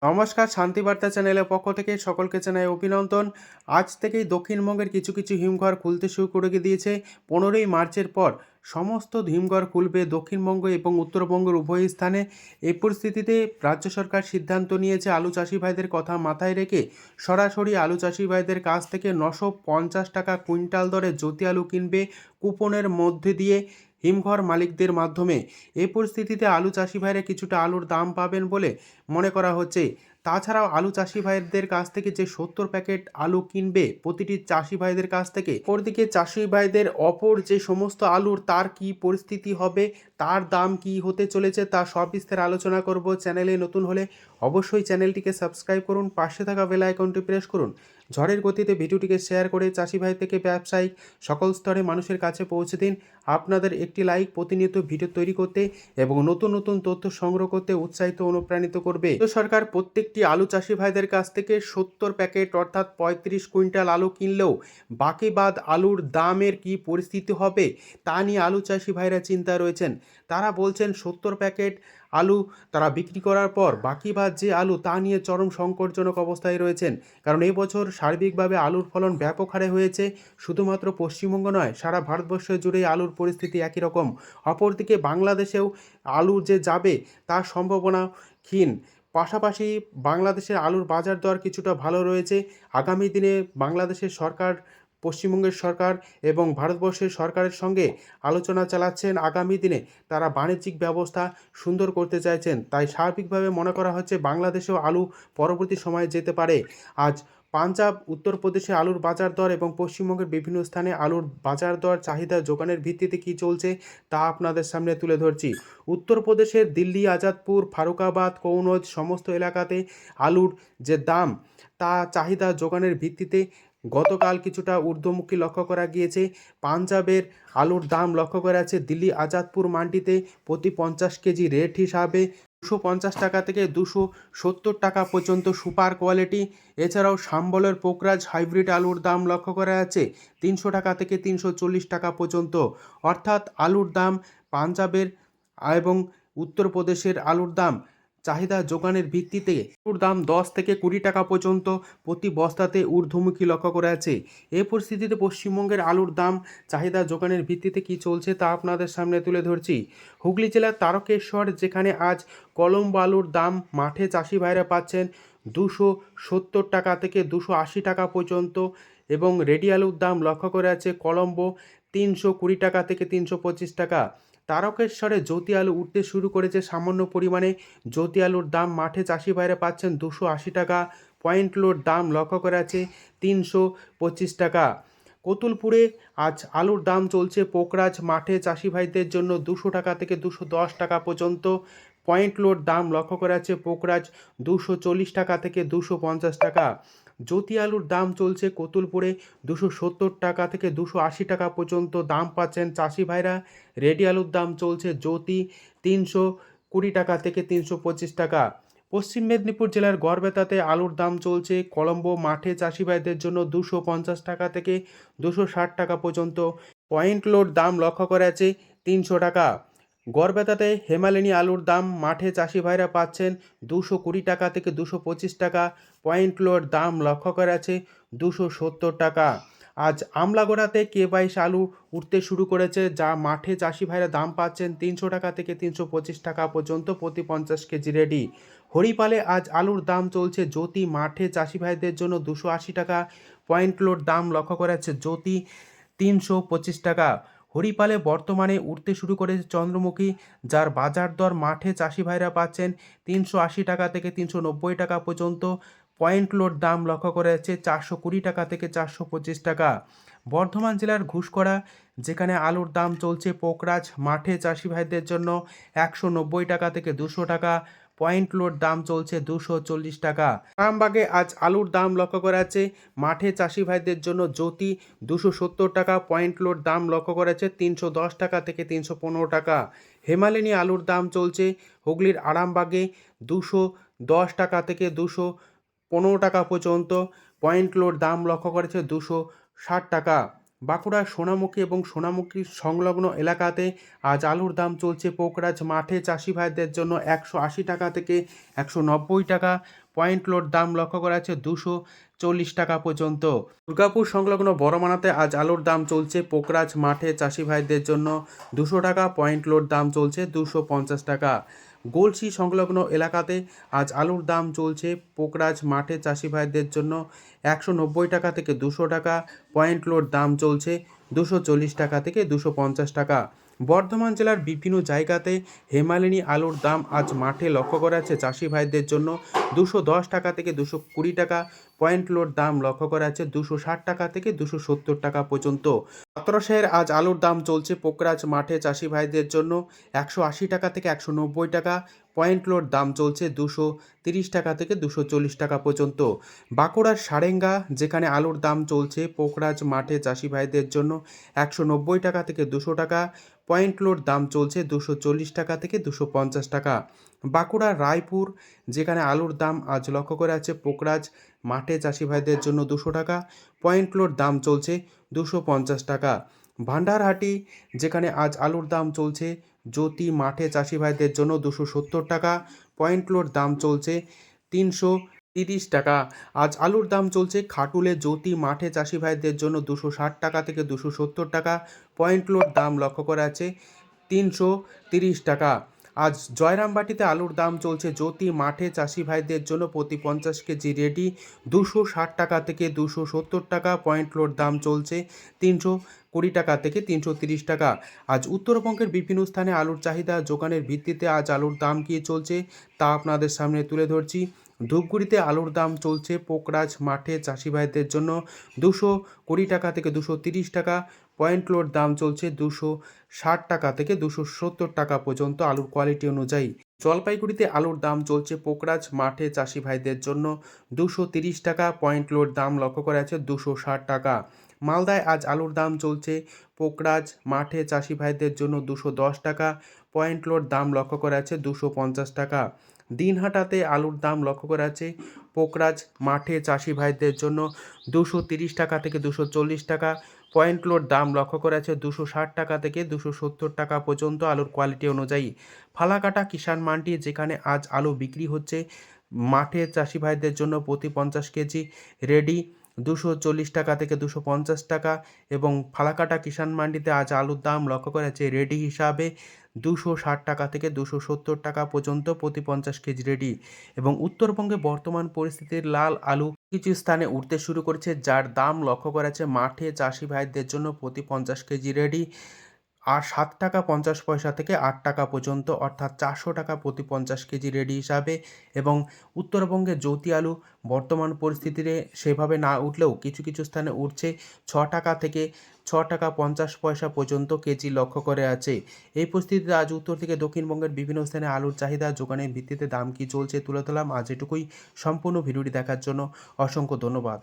নমস্কার, শান্তিবার্তা চ্যানেলের পক্ষ থেকে সকলকে জানাই অভিনন্দন। আজ থেকেই দক্ষিণবঙ্গের কিছু কিছু হিমঘর খুলতে শুরু করে দিয়েছে। 15ই মার্চের পর সমস্ত হিমঘর খুলবে দক্ষিণবঙ্গ এবং উত্তরবঙ্গের উভয় স্থানে। এই পরিস্থিতিতে রাজ্য সরকার সিদ্ধান্ত নিয়েছে আলু চাষি ভাইদের কথা মাথায় রেখে সরাসরি আলু চাষি ভাইদের কাছ থেকে 950 টাকা কুইন্টাল দরে জ্যোতি আলু কিনবে কুপনের মধ্যে দিয়ে হিমঘর মালিকদের মাধ্যমে। এই পরিস্থিতিতে আলু চাষি ভাইরা কিছুটা আলুর দাম পাবেন বলে মনে করা হচ্ছে। তাছাড়াও আলু চাষি ভাইদের কাছ থেকে যে 70 প্যাকেট আলু কিনবে প্রতিটি চাষি ভাইদের কাছ থেকে, অপরদিকে চাষি ভাইদের অপর যে সমস্ত আলুর তার কি পরিস্থিতি হবে, তার দাম কি হতে চলেছে, তা সব বিস্তারে আলোচনা করব। চ্যানেলে নতুন হলে অবশ্যই চ্যানেলটিকে সাবস্ক্রাইব করুন, পাশে থাকা বেল আইকনটি প্রেস করুন। ঝড়ের গতিতে ভিডিওটিকে শেয়ার করে চাষি ভাই থেকে ব্যবসায়িক সকল স্তরে মানুষের কাছে পৌঁছে দিন। আপনাদের একটি লাইক প্রতিনিয়ত ভিডিও তৈরি করতে এবং নতুন নতুন তথ্য সংগ্রহ করতে উৎসাহিত অনুপ্রাণিত করবে। তো সরকার প্রত্যেকটি আলু চাষি ভাইদের কাছ থেকে 70 প্যাকেট অর্থাৎ 35 কুইন্টাল আলু কিনলেও বাকি বাদ আলুর দামের কি পরিস্থিতি হবে তা নিয়ে আলু চাষি ভাইরা চিন্তায় রয়েছেন। তারা বলছেন 70 প্যাকেট আলু তারা বিক্রি করার পর বাকি বাদ যে আলু তা নিয়ে চরম সংকটজনক অবস্থায় রয়েছেন। কারণ এই বছর সার্বিকভাবে আলুর ফলন ব্যাপক হারে হয়েছে। শুধুমাত্র পশ্চিমবঙ্গ নয়, সারা ভারতবর্ষ জুড়েই আলুর পরিস্থিতি একই রকম। অপরদিকে বাংলাদেশেও আলু যে যাবে তার সম্ভাবনা ক্ষীণ। পাশাপাশি বাংলাদেশের আলুর বাজার দর কিছুটা ভালো রয়েছে। আগামী দিনে বাংলাদেশের সরকার, পশ্চিমবঙ্গের সরকার এবং ভারতবর্ষের সরকারের সঙ্গে আলোচনা চালাচ্ছেন। আগামী দিনে তারা বাণিজ্যিক ব্যবস্থা সুন্দর করতে চাইছেন। তাই স্বাভাবিকভাবে মনে করা হচ্ছে বাংলাদেশেও আলু পরবর্তী সময়ে যেতে পারে। আজ পাঞ্জাব, উত্তরপ্রদেশে আলুর বাজার দর এবং পশ্চিমবঙ্গের বিভিন্ন স্থানে আলুর বাজার দর চাহিদা যোগানের ভিত্তিতে কী চলছে তা আপনাদের সামনে তুলে ধরছি। উত্তরপ্রদেশের দিল্লি, আজাদপুর, ফারুকাবাদ, কনৌজ সমস্ত এলাকাতে আলুর যে দাম তা চাহিদা যোগানের ভিত্তিতে গতকাল কিছুটা ঊর্ধ্বমুখী লক্ষ্য করা গিয়েছে। পাঞ্জাবের আলুর দাম লক্ষ্য করা যাচ্ছে দিল্লি আজাদপুর মান্ডিতে প্রতি 50 কেজি রেট হিসাবে 250 টাকা থেকে 270 টাকা পর্যন্ত সুপার কোয়ালিটি। এছাড়াও সম্বলের পোকরাজ হাইব্রিড আলুর দাম লক্ষ্য করা যাচ্ছে 300 টাকা থেকে 340 টাকা পর্যন্ত। অর্থাৎ আলুর দাম পাঞ্জাবের এবং উত্তরপ্রদেশের আলুর দাম চাহিদা যোগানের ভিত্তিতে আলুর দাম 10 থেকে 20 টাকা পর্যন্ত প্রতি বস্তাতে ঊর্ধ্বমুখী লক্ষ্য করা আছে। এই পরিস্থিতিতে পশ্চিমবঙ্গের আলুর দাম চাহিদা যোগানের ভিত্তিতে কী চলছে তা আপনাদের সামনে তুলে ধরছি। হুগলি জেলার তারকেশ্বর, যেখানে আজ কলম্বো আলুর দাম মাঠে চাষি ভাইরা পাচ্ছেন 270 টাকা থেকে 280 টাকা পর্যন্ত এবং রেডি আলুর দাম লক্ষ্য করে আছে কলম্বো 320 টাকা থেকে 325 টাকা। তারকেশ্বরে জ্যোতি আলু উঠতে শুরু করেছে সামান্য পরিমাণে। জ্যোতি আলুর দাম মাঠে চাষি ভাইরা পাচ্ছেন 280 টাকা। পয়েন্ট লোড দাম লক্ষ্য করা আছে 325 টাকা। কতুলপুরে আজ আলুর দাম চলছে পোকরাজ মাঠে চাষি ভাইদের জন্য 200 টাকা থেকে 210 টাকা পর্যন্ত। পয়েন্ট লোড দাম লক্ষ্য করা আছে পোকরাজ 240 টাকা থেকে 250 টাকা। জ্যোতি আলুর দাম চলছে কতুলপুরে 270 টাকা থেকে 280 টাকা পর্যন্ত দাম পাচ্ছেন চাষি ভাইরা। রেডি আলুর দাম চলছে জ্যোতি 320 টাকা থেকে 325 টাকা। পশ্চিম মেদিনীপুর জেলার গড়বেতাতে আলুর দাম চলছে কলম্বো মাঠে চাষি ভাইদের জন্য 250 টাকা থেকে 260 টাকা পর্যন্ত। পয়েন্ট লোড দাম লক্ষ্য করা আছে 300 টাকা। গড়বেতাতে হেমালিনী আলুর দাম মাঠে চাষি ভাইরা পাচ্ছেন 220 টাকা থেকে 225 টাকা। পয়েন্ট লোড দাম লক্ষ্য করা আছে 270 টাকা। আজ আমলাগোড়াতে K22 আলু উঠতে শুরু করেছে, যা মাঠে চাষি ভাইরা দাম পাচ্ছেন 300 টাকা থেকে 325 টাকা পর্যন্ত প্রতি 50 কেজি রেডি। হরিপালে আজ আলুর দাম চলছে জ্যোতি মাঠে চাষি ভাইদের জন্য 280 টাকা। পয়েন্ট লোড দাম লক্ষ্য করা যাচ্ছে জ্যোতি 325 টাকা। হরিপালে বর্তমানে উঠতে শুরু করেছে চন্দ্রমুখী, যার বাজার দর মাঠে চাষি ভাইরা পাচ্ছেন 380 টাকা থেকে 390 টাকা পর্যন্ত। পয়েন্ট লোড দাম লক্ষ্য করা যাচ্ছে 420 টাকা থেকে 425 টাকা। বর্ধমান জেলার ঘুষকরা, যেখানে আলুর দাম চলছে পোকরাজ মাঠে চাষি ভাইদের জন্য 190 টাকা থেকে 200 টাকা। পয়েন্ট লোড দাম চলছে 240 টাকা। আরামবাগে আজ আলুর দাম লক্ষ্য করা যাচ্ছে মাঠে চাষি ভাইদের জন্য জ্যোতি 270 টাকা। পয়েন্ট লোড দাম লক্ষ্য করা যাচ্ছে 310 টাকা থেকে 315 টাকা। হেমালিনী আলুর দাম চলছে হুগলির আরামবাগে 210 টাকা থেকে 215 টাকা পর্যন্ত। পয়েন্ট লোড দাম লক্ষ্য করেছে 260 টাকা। বাঁকুড়ার সোনামুখী এবং সোনামুখী সংলগ্ন এলাকাতে আজ আলুর দাম চলছে পোকরাজ মাঠে চাষি ভাইদের জন্য 180 টাকা থেকে 190 টাকা। পয়েন্ট লোড দাম লক্ষ্য করা যাচ্ছে 240 টাকা পর্যন্ত। দুর্গাপুর সংলগ্ন বড়মানাতে আজ আলুর দাম চলছে পোকরাজ মাঠে চাষি ভাইদের জন্য 200 টাকা। পয়েন্ট লোড দাম চলছে 250 টাকা। গলসি সংলগ্ন এলাকাতে আজ আলুর দাম চলছে পোকরাজ মাঠে চাষি ভাইদের জন্য 190 টাকা থেকে 200 টাকা। পয়েন্ট লোড দাম চলছে 240 টাকা থেকে 250 টাকা। বর্ধমান জেলার বিভিন্ন জায়গাতে হেমালিনী আলুর দাম আজ মাঠে লক্ষ্য করা যাচ্ছে চাষি ভাইদের জন্য 210 টাকা থেকে 220 টাকা। পয়েন্ট লোড দাম লক্ষ্য করা যাচ্ছে 260 টাকা থেকে 270 টাকা পর্যন্ত। পাত্রসাহের আজ আলুর দাম চলছে পোকরাজ মাঠে চাষি ভাইদের জন্য 180 টাকা থেকে 190 টাকা। পয়েন্ট লোড দাম চলছে 230 টাকা থেকে 240 টাকা পর্যন্ত। বাঁকুড়ার সারেঙ্গা যেখানে আলুর দাম চলছে পোকরাজ মাঠে চাষি ভাইদের জন্য 190 টাকা থেকে 200 টাকা। পয়েন্ট লোড দাম চলছে 240 টাকা থেকে 250 টাকা। বাঁকুড়ার রায়পুর যেখানে আলুর দাম আজ লক্ষ্য করা যাচ্ছে পোকরাজ মাঠে চাষি ভাইদের জন্য 200 টাকা। পয়েন্ট লোড দাম চলছে 250 টাকা। ভান্ডারহাটি যেখানে আজ আলুর দাম চলছে জ্যোতি মাঠে চাষি ভাইদের জন্য 270 টাকা। পয়েন্ট লোড দাম চলছে 330 টাকা। আজ আলুর দাম চলছে খাটুলে জ্যোতি মাঠে চাষি ভাইদের জন্য 260 টাকা থেকে 270 টাকা। পয়েন্ট লোড দাম লক্ষ্য করা আছে 330 টাকা। আজ জয়রামবাটিতে আলুর দাম চলছে জ্যোতি মাঠে চাষি ভাইদের জন্য প্রতি 50 কেজি রেডি 260 টাকা থেকে 270 টাকা। পয়েন্ট লোড দাম চলছে 320 টাকা থেকে 330 টাকা। আজ উত্তরবঙ্গের বিভিন্ন স্থানে আলুর চাহিদা যোগানের ভিত্তিতে আজ আলুর দাম কী চলছে তা আপনাদের সামনে তুলে ধরছি। ধূপগুড়িতে আলুর দাম চলছে পোকরাজ মাঠে চাষি ভাইদের জন্য 220 টাকা থেকে 230 টাকা। পয়েন্ট লোড দাম চলছে 260 টাকা থেকে 270 টাকা পর্যন্ত আলুর কোয়ালিটি অনুযায়ী। জলপাইগুড়িতে আলুর দাম চলছে পোকরাজ মাঠে চাষি ভাইদের জন্য 230 টাকা। পয়েন্ট লোড দাম লক্ষ্য করা আছে 260 টাকা। মালদায় আজ আলুর দাম চলছে পোকরাজ মাঠে চাষি ভাইদের জন্য 210 টাকা। পয়েন্ট লোড দাম লক্ষ্য করা আছে 250 টাকা। দিনহাটাতে আলুর দাম লক্ষ্য করা আছে পোকরাজ মাঠে চাষি ভাইদের জন্য 230 টাকা থেকে 240 টাকা। পয়েন্ট লোড দাম লক্ষ্য করা আছে 260 টাকা থেকে 270 টাকা পর্যন্ত আলুর কোয়ালিটি অনুযায়ী। ফালাকাটা কিষাণ মান্ডি যেখানে আজ আলু বিক্রি হচ্ছে মাঠে চাষি ভাইদের জন্য প্রতি 50 কেজি রেডি 240 টাকা থেকে 250 টাকা। এবং ফালাকাটা কিষাণ মান্ডিতে আজ আলুর দাম লক্ষ্য করা যাচ্ছে রেডি হিসাবে 260 টাকা থেকে 270 টাকা পর্যন্ত প্রতি 50 কেজি রেডি। এবং উত্তরবঙ্গে বর্তমান পরিস্থিতির লাল আলু কিছু স্থানে উঠতে শুরু করেছে যার দাম লক্ষ্য করা যাচ্ছে মাঠে চাষি ভাইদের জন্য প্রতি 50 কেজি রেডি আর 7 টাকা 50 পয়সা থেকে 8 টাকা পর্যন্ত অর্থাৎ 400 টাকা প্রতি 50 কেজি রেডি হিসাবে। এবং উত্তরবঙ্গে জ্যোতি আলু বর্তমান পরিস্থিতিতে সেভাবে না উঠলেও কিছু কিছু স্থানে উঠছে 6 টাকা থেকে 6 টাকা 50 পয়সা পর্যন্ত কেজি লক্ষ্য করে আছে। এই পরিস্থিতিতে আজ উত্তর থেকে দক্ষিণবঙ্গের বিভিন্ন স্থানে আলুর চাহিদা যোগানের ভিত্তিতে দাম কী চলছে তুলে ধরলাম। আজ এটুকুই। সম্পূর্ণ ভিডিওটি দেখার জন্য অসংখ্য ধন্যবাদ।